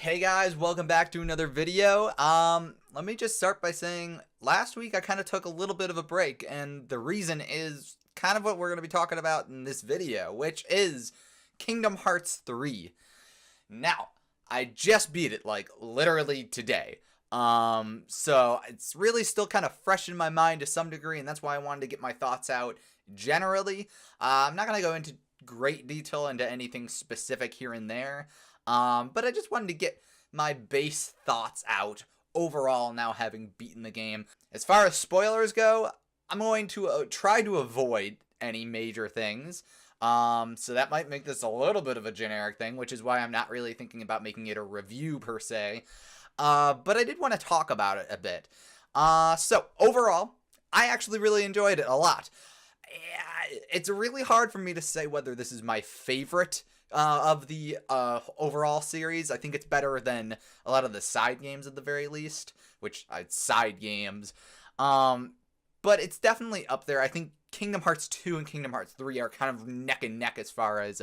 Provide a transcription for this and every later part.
Hey guys, welcome back to another video. Let me just start by saying last week I kind of took a little bit of a break, and the reason is kind of what we're going to be talking about in this video, which is Kingdom Hearts 3. Now, I just beat it like literally today. So it's really still kind of fresh in my mind to some degree, and that's why I wanted to get my thoughts out generally. I'm not going to go into great detail into anything specific here and there. But I just wanted to get my base thoughts out overall now having beaten the game. As far as spoilers go, I'm going to try to avoid any major things. So that might make this a little bit of a generic thing, which is why I'm not really thinking about making it a review per se. But I did want to talk about it a bit. So overall, I actually really enjoyed it a lot. It's really hard for me to say whether this is my favorite of the overall series. I think it's better than a lot of the side games at the very least, which side games. But it's definitely up there. I think Kingdom Hearts 2 and Kingdom Hearts 3 are kind of neck and neck as far as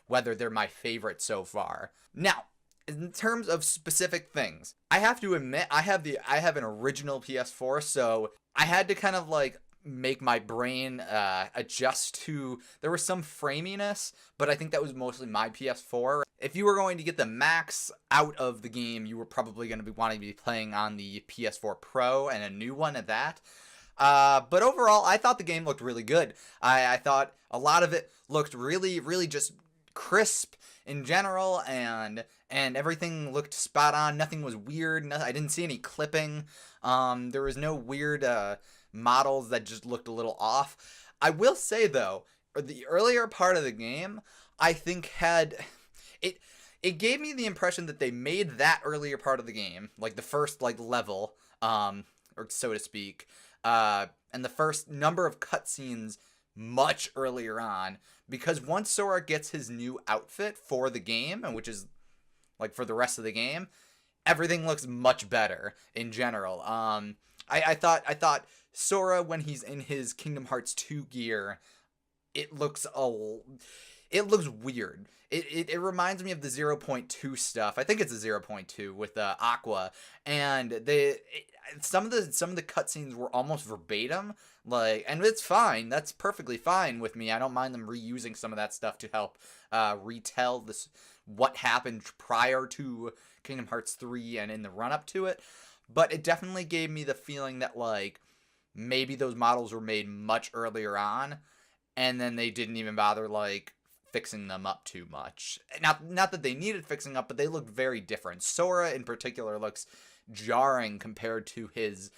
whether they're my favorite so far. Now, in terms of specific things, I have to admit I have an original PS4, so I had to kind of like make my brain adjust to, there was some framiness, but I think that was mostly my PS4. If you were going to get the max out of the game, you were probably going to be wanting to be playing on the PS4 Pro, and a new one at that. But overall, I thought the game looked really good. I thought a lot of it looked really, really just crisp in general, and everything looked spot on. Nothing was weird. I didn't see any clipping. There was no weird models that just looked a little off. I will say though, the earlier part of the game, I think it gave me the impression that they made that earlier part of the game, like the first level, or so to speak, and the first number of cutscenes much earlier on, because once Sora gets his new outfit for the game, and which is like for the rest of the game, everything looks much better in general. I thought Sora, when he's in his Kingdom Hearts 2 gear, it looks weird. It reminds me of the 0.2 stuff. I think it's a 0.2 with Aqua, and some of the cutscenes were almost verbatim, and it's fine. That's perfectly fine with me. I don't mind them reusing some of that stuff to help retell what happened prior to Kingdom Hearts 3 and in the run up to it. But it definitely gave me the feeling that maybe those models were made much earlier on, and then they didn't even bother fixing them up too much. Not that they needed fixing up, but they looked very different. Sora in particular looks jarring compared to his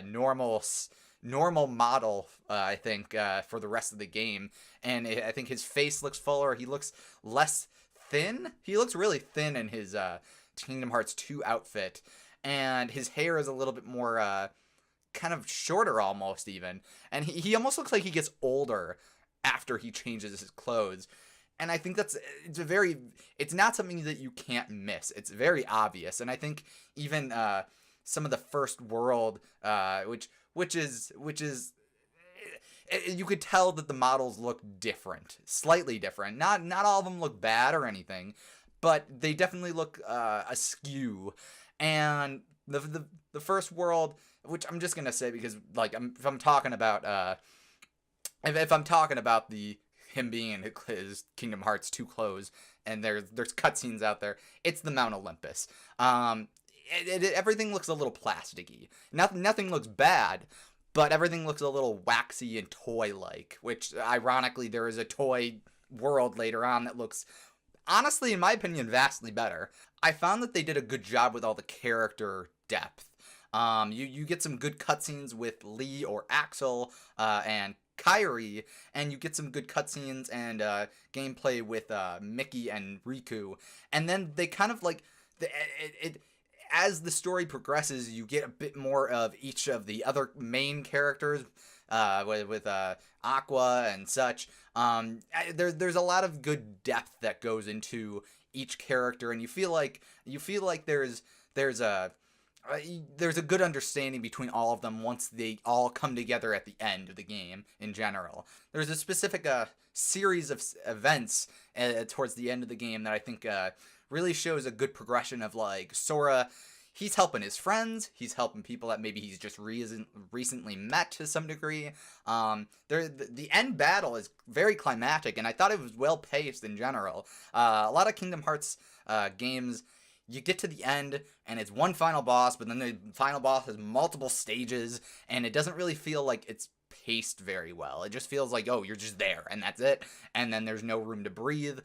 normal model, I think, for the rest of the game. And I think his face looks fuller. He looks less thin. He looks really thin in his Kingdom Hearts 2 outfit. And his hair is a little bit more kind of shorter almost even. And he almost looks like he gets older after he changes his clothes. And I think it's not something that you can't miss. It's very obvious. And I think even some of the first world, which is you could tell that the models look different, slightly different. Not all of them look bad or anything, but they definitely look askew. And the first world, which I'm just gonna say because if I'm talking about him being in his Kingdom Hearts 2 clothes, and there's cutscenes out there, it's the Mount Olympus. Everything looks a little plasticky. Nothing looks bad, but everything looks a little waxy and toy-like, which ironically there is a toy world later on that looks, honestly, in my opinion, vastly better. I found that they did a good job with all the character depth. You get some good cutscenes with Lee or Axel and Kairi, and you get some good cutscenes and gameplay with Mickey and Riku. And then they kind of as the story progresses, you get a bit more of each of the other main characters, with Aqua and such. There's a lot of good depth that goes into each character, and you feel like there's a good understanding between all of them once they all come together at the end of the game in general. There's a specific series of events towards the end of the game that I think really shows a good progression of like Sora. He's helping his friends. He's helping people that maybe he's just recently met to some degree. The end battle is very climactic, and I thought it was well paced in general. A lot of Kingdom Hearts games, you get to the end and it's one final boss, but then the final boss has multiple stages, and it doesn't really feel like it's paced very well. It just feels like, oh, you're just there and that's it, and then there's no room to breathe.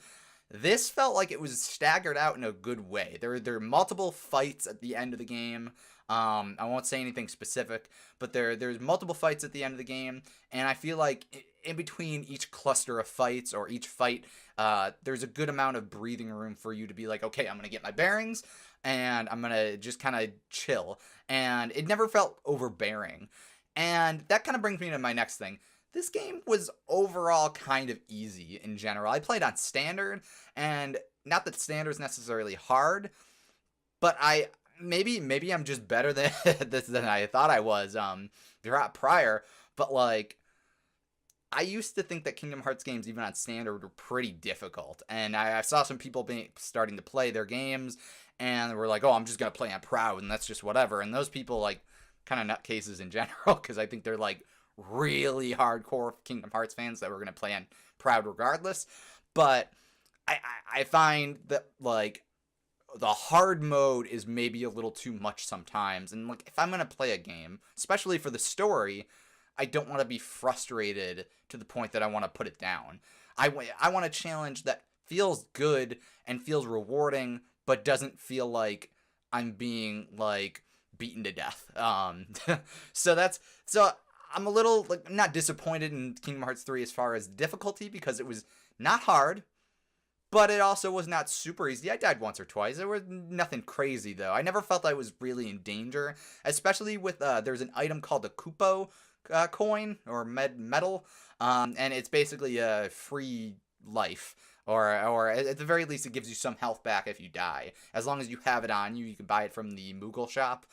This felt like it was staggered out in a good way. There are multiple fights at the end of the game. I won't say anything specific, but there's multiple fights at the end of the game, and I feel like in between each cluster of fights or each fight, there's a good amount of breathing room for you to be like, okay, I'm gonna get my bearings, and I'm gonna just kind of chill. And it never felt overbearing. And that kind of brings me to my next thing. This game was overall kind of easy in general. I played on standard, and not that standard is necessarily hard, but maybe I'm just better than than I thought I was prior. But like, I used to think that Kingdom Hearts games, even on standard, were pretty difficult, and I saw some people starting to play their games, and they were like, "Oh, I'm just gonna play on proud, and that's just whatever." And those people, like, kind of nutcases in general, because I think they're like really hardcore Kingdom Hearts fans that were going to play on proud regardless. But I find that like the hard mode is maybe a little too much sometimes, and like if I'm going to play a game, especially for the story, I don't want to be frustrated to the point that I want to put it down. I want a challenge that feels good and feels rewarding, but doesn't feel like I'm being like beaten to death. So I'm a little like not disappointed in Kingdom Hearts 3 as far as difficulty, because it was not hard, but it also was not super easy. I died once or twice. There was nothing crazy though. I never felt I was really in danger, especially with there's an item called a Kupo coin or medal, and it's basically a free life. Or at the very least, it gives you some health back if you die. As long as you have it on you, you can buy it from the Moogle shop.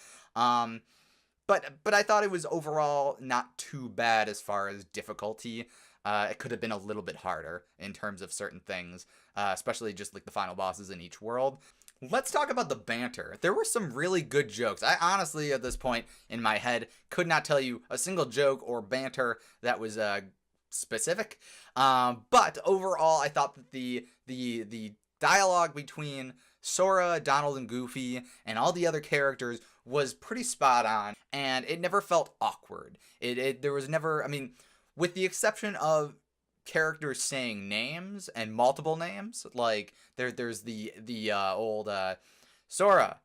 But I thought it was overall not too bad as far as difficulty. It could have been a little bit harder in terms of certain things, especially just like the final bosses in each world. Let's talk about the banter. There were some really good jokes. I honestly, at this point in my head, could not tell you a single joke or banter that was specific. But overall, I thought that the dialogue between Sora, Donald, and Goofy, and all the other characters was pretty spot on, and it never felt awkward. There was never, I mean, with the exception of characters saying names and multiple names, like there's the old Sora,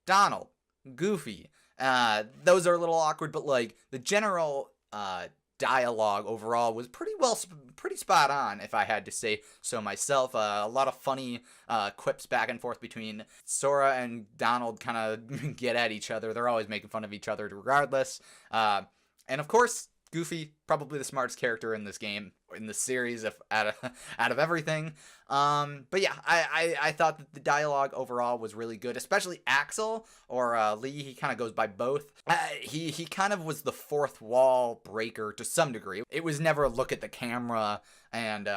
Donald, Goofy. Those are a little awkward, but like the general dialogue overall was pretty spot on, if I had to say so myself. A lot of funny quips back and forth between Sora and Donald kind of get at each other. They're always making fun of each other regardless. And of course, Goofy, probably the smartest character in this game, in the series, out of everything. But yeah, I thought that the dialogue overall was really good, especially Axel, or Lee. He kind of goes by both. He kind of was the fourth wall breaker to some degree. It was never a look at the camera and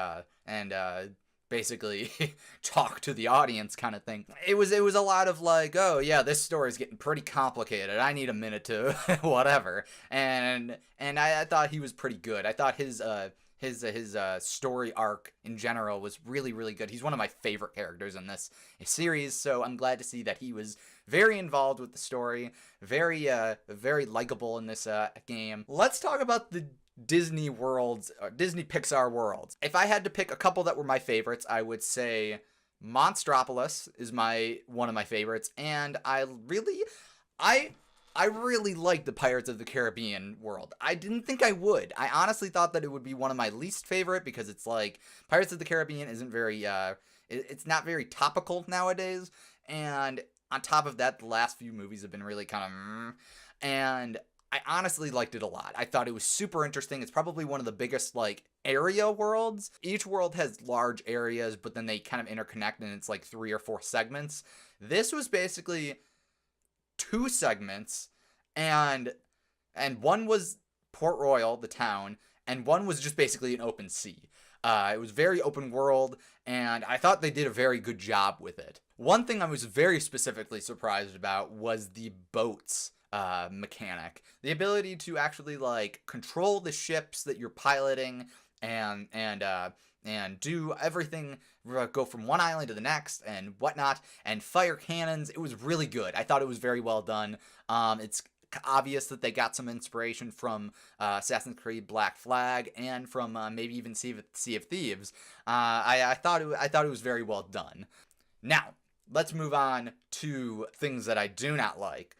basically talk to the audience kind of thing. It was a lot of like, oh yeah, this story's getting pretty complicated. I need a minute to whatever. And I thought he was pretty good. I thought his story arc in general was really, really good. He's one of my favorite characters in this series, so I'm glad to see that he was very involved with the story, very likable in this game. Let's talk about the Disney worlds, Disney Pixar worlds. If I had to pick a couple that were my favorites, I would say Monstropolis is one of my favorites, and I really like the Pirates of the Caribbean world. I didn't think I would. I honestly thought that it would be one of my least favorite, because it's like Pirates of the Caribbean isn't very it's not very topical nowadays, and on top of that, the last few movies have been really kind of and I honestly liked it a lot. I thought it was super interesting. It's probably one of the biggest like area worlds. Each world has large areas, but then they kind of interconnect, and it's like 3 or 4 segments. This was basically 2 segments, and one was Port Royal, the town, and one was just basically an open sea. It was very open world, and I thought they did a very good job with it. One thing I was very specifically surprised about was the boats mechanic. The ability to actually like control the ships that you're piloting and do everything, go from one island to the next and whatnot, and fire cannons. It was really good. I thought it was very well done. It's obvious that they got some inspiration from Assassin's Creed Black Flag and from maybe even Sea of Thieves. I thought it was very well done. Now, let's move on to things that I do not like.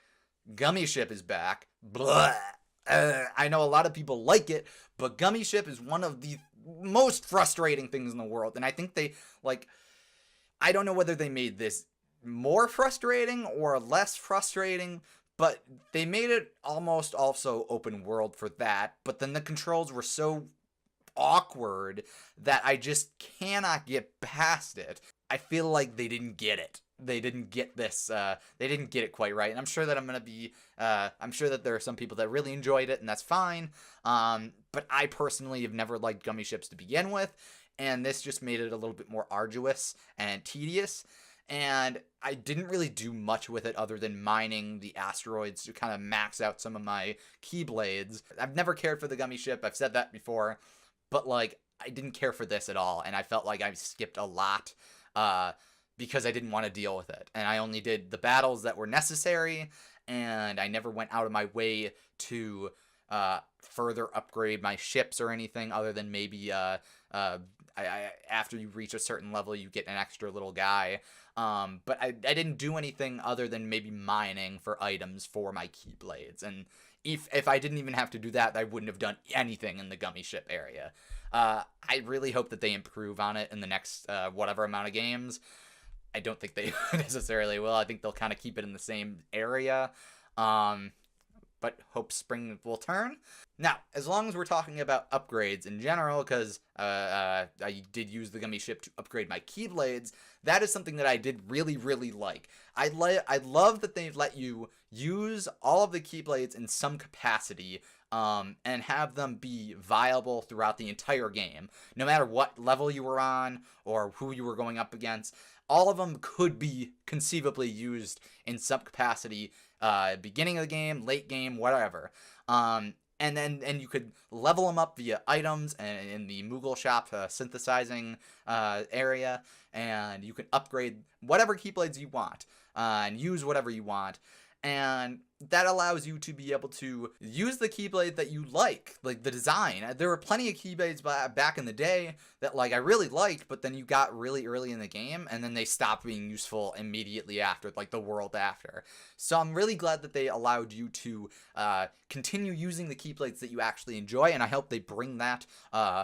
Gummy Ship is back. Blah. I know a lot of people like it, but Gummy Ship is one of the most frustrating things in the world. And I think they, like, I don't know whether they made this more frustrating or less frustrating, but they made it almost also open world for that. But then the controls were so awkward that I just cannot get past it. I feel like they didn't get it. They didn't get this, they didn't get it quite right. And I'm sure that I'm sure that there are some people that really enjoyed it, and that's fine. But I personally have never liked Gummy Ships to begin with, and this just made it a little bit more arduous and tedious. And I didn't really do much with it other than mining the asteroids to kind of max out some of my Keyblades. I've never cared for the Gummy Ship, I've said that before, but like, I didn't care for this at all, and I felt like I skipped a lot, because I didn't want to deal with it. And I only did the battles that were necessary, and I never went out of my way to further upgrade my ships or anything other than maybe after you reach a certain level, you get an extra little guy. But I didn't do anything other than maybe mining for items for my Keyblades. And if I didn't even have to do that, I wouldn't have done anything in the Gummy Ship area. I really hope that they improve on it in the next whatever amount of games. I don't think they necessarily will. I think they'll kind of keep it in the same area. But hope spring will turn. Now, as long as we're talking about upgrades in general, because I did use the Gummy Ship to upgrade my Keyblades, that is something that I did really, really like. I love that they've let you use all of the Keyblades in some capacity, and have them be viable throughout the entire game. No matter what level you were on or who you were going up against, all of them could be conceivably used in some capacity, beginning of the game, late game, whatever. And you could level them up via items and in the Moogle Shop synthesizing area, and you can upgrade whatever Keyblades you want and use whatever you want. And that allows you to be able to use the Keyblade that you like the design. There were plenty of Keyblades back in the day that like I really liked, but then you got really early in the game, and then they stopped being useful immediately after, like the world after. So I'm really glad that they allowed you to continue using the Keyblades that you actually enjoy, and I hope they bring that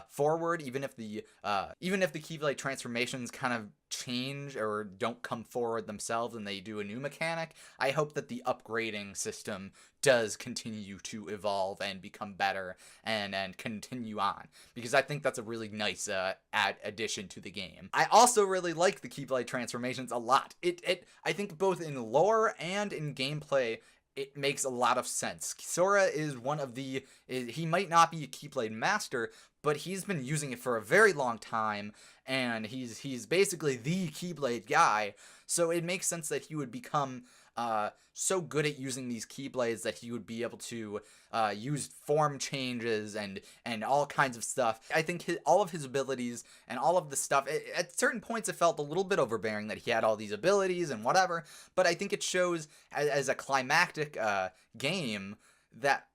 forward, even if the Keyblade transformations kind of change or don't come forward themselves and they do a new mechanic. I hope that the upgrading system does continue to evolve and become better and continue on, because I think that's a really nice addition to the game. I also really like the Keyblade transformations a lot. I think both in lore and in gameplay, it makes a lot of sense. Sora is he might not be a Keyblade master, but he's been using it for a very long time, and he's basically the Keyblade guy, so it makes sense that he would become so good at using these Keyblades that he would be able to use form changes and all kinds of stuff. I think all of his abilities and all of the stuff, at certain points it felt a little bit overbearing that he had all these abilities and whatever, but I think it shows as a climactic game that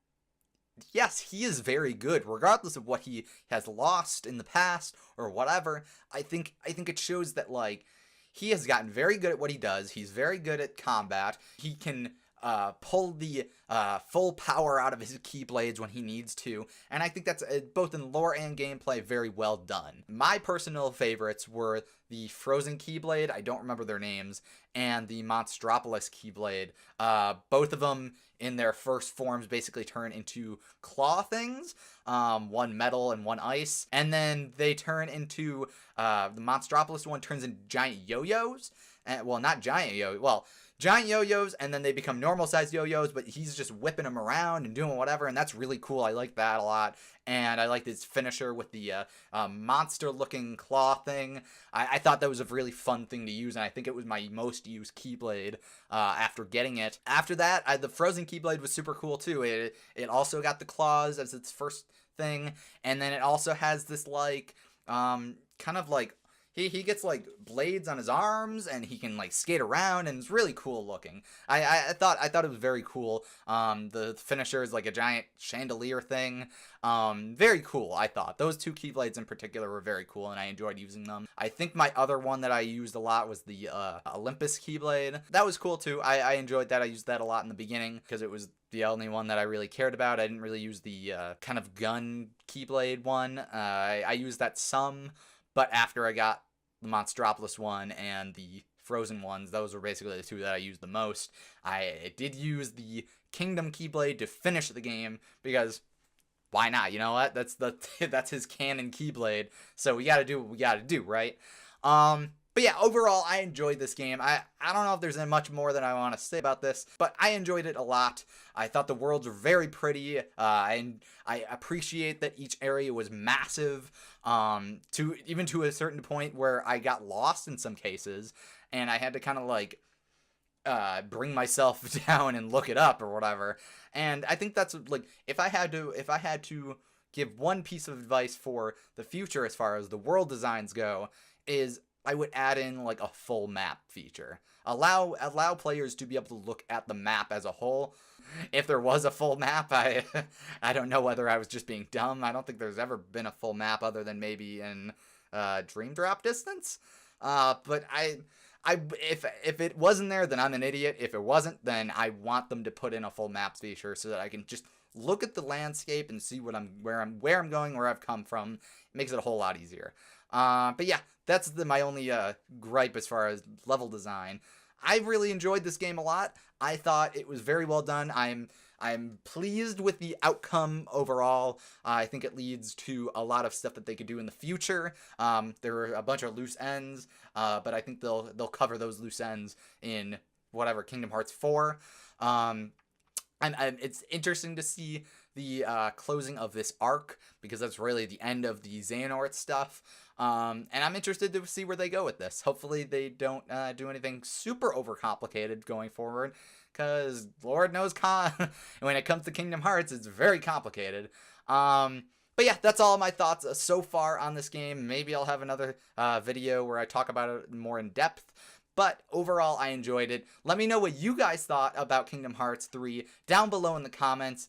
yes, he is very good, regardless of what he has lost in the past or whatever. I think it shows that like he has gotten very good at what he does. He's very good at combat. He can pull the full power out of his Keyblades when he needs to, and I think that's both in lore and gameplay very well done. My personal favorites were the Frozen Keyblade, I don't remember their names, and the Monstropolis Keyblade. Both of them in their first forms basically turn into claw things, one metal and one ice, and then they turn into, the Monstropolis one turns into giant yo-yos, well, not giant yo-yo, well, giant yo-yos, and then they become normal-sized yo-yos, but he's just whipping them around and doing whatever, and that's really cool. I like that a lot. And I like his finisher with the monster-looking claw thing. I thought that was a really fun thing to use, and I think it was my most used Keyblade after getting it. After that, the Frozen Keyblade was super cool, too. It also got the claws as its first thing, and then it also has this, like, kind of, like, he gets, like, blades on his arms, and he can, like, skate around, and it's really cool looking. I thought it was very cool. The finisher is, like, a giant chandelier thing. Very cool, I thought. Those two Keyblades in particular were very cool, and I enjoyed using them. I think my other one that I used a lot was the Olympus Keyblade. That was cool, too. I enjoyed that. I used that a lot in the beginning, because it was the only one that I really cared about. I didn't really use the kind of gun Keyblade one. I used that some, but after I got the Monstropolis one and the Frozen ones, those were basically the two that I used the most. I did use the Kingdom Keyblade to finish the game, because why not? You know what? That's his canon Keyblade, so we gotta do what we gotta do, right? But yeah, overall, I enjoyed this game. I don't know if there's much more that I want to say about this, but I enjoyed it a lot. I thought the worlds were very pretty, and I appreciate that each area was massive, even to a certain point where I got lost in some cases, and I had to kind of, like, bring myself down and look it up or whatever. And I think that's, like, if I had to give one piece of advice for the future as far as the world designs go, is I would add in, like, a full map feature. Allow players to be able to look at the map as a whole. If there was a full map, I don't know whether I was just being dumb. I don't think there's ever been a full map other than maybe in Dream Drop Distance. But if it wasn't there, then I'm an idiot. If it wasn't, then I want them to put in a full maps feature so that I can just look at the landscape and see where I'm going, where I've come from. It makes it a whole lot easier. But yeah, that's my only gripe as far as level design. I really enjoyed this game a lot. I thought it was very well done. I'm pleased with the outcome overall. I think it leads to a lot of stuff that they could do in the future. There were a bunch of loose ends, but I think they'll cover those loose ends in whatever Kingdom Hearts 4. It's interesting to see the closing of this arc, because that's really the end of the Xehanort stuff. And I'm interested to see where they go with this. Hopefully they don't do anything super overcomplicated going forward, because Lord knows when it comes to Kingdom Hearts, it's very complicated. But yeah, that's all my thoughts so far on this game. Maybe I'll have another video where I talk about it more in depth. But overall, I enjoyed it. Let me know what you guys thought about Kingdom Hearts 3 down below in the comments.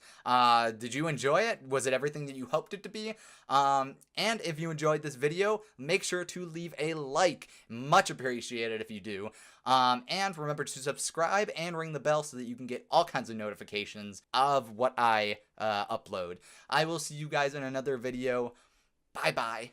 Did you enjoy it? Was it everything that you hoped it to be? And if you enjoyed this video, make sure to leave a like. Much appreciated if you do. And remember to subscribe and ring the bell so that you can get all kinds of notifications of what I upload. I will see you guys in another video. Bye-bye.